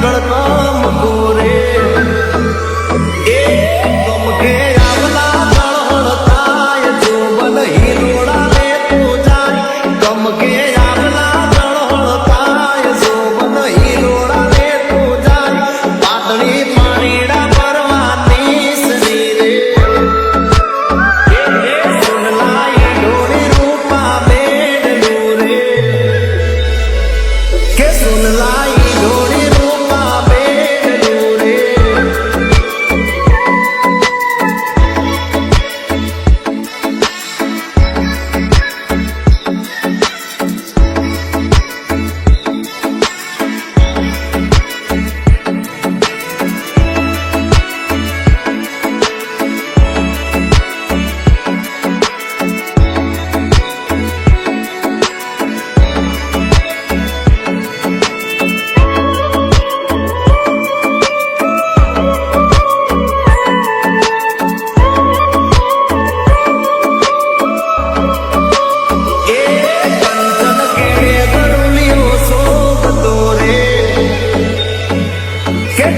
ગળકમ ગોરે એ ગમ કે આવલા જળહળતાય જોબન હિરોડા લે પૂજાય ગમ કે આવલા જળહળતાય જોબન હિરોડા લે પૂજાય પાતળી પાણીડા પરવાની શરીરે સુનલાઈ ડોરી રૂપા બેડ દૂરે કે સુનલાઈ ડોરી રૂપા બેડ દૂરે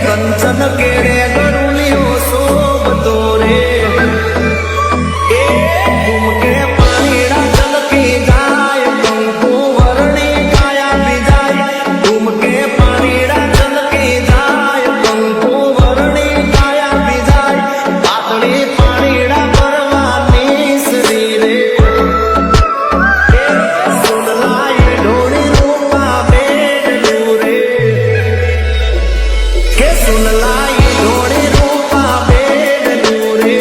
કંચન કેડે ગરુલિયો શોભતો રે એ ઘૂમકે પાણીડા ચલકી જાય કંકુ વરણી કાયા બીજાય ઘૂમકે પાણીડા ચલકી જાય કંકુ વરણી કાયા બીજાય પાતળી પાણીડા પરવાની શરીરે સુનલાઈ ઢોળી રૂપા બેડ દૂરે કે સુનલાઈ ઢોળી રૂપા બેડ દૂરે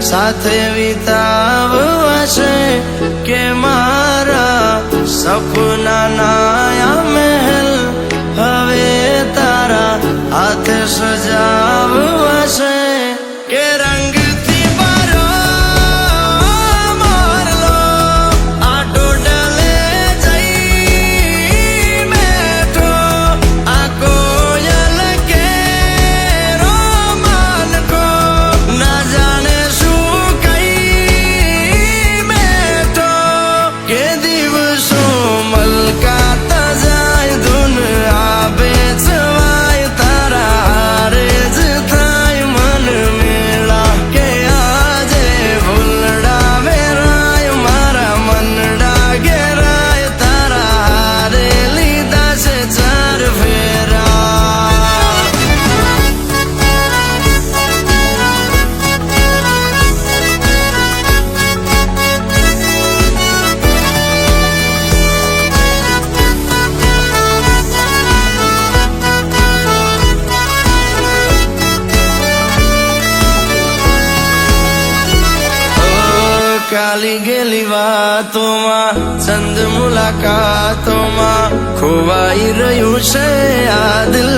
સાથે વિતાવવા છે કે મારા સપનાના મહેલ હવે તારા હાથે સજાવવા છે કે રંગથી ભરો મોરલો આ ટોડલે જઈ બેઠો આ કોયલ કે રોમાન કો ના જાણે કાલી ગેલી વાતોમાં ચંદ મુલાકાતોમાં ખોવાઈ રહ્યું છે આ દિલ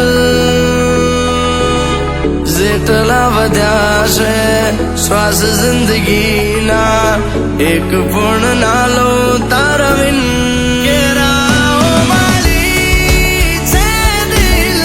જેટલા વધ્યા છે શ્વાસ જિંદગીના એક પૂર્ણ ના લો તારા વિન કે રાહો મારી છે દિલ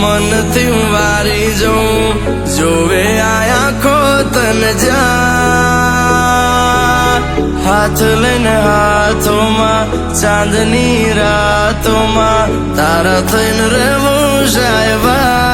મનથી હું વારી જઉં જોવે આ આંખો તને જા હાથ લઈને હાથોમાં ચાંદની રાતોમાં તારા થઈને રહેવું સાહેબા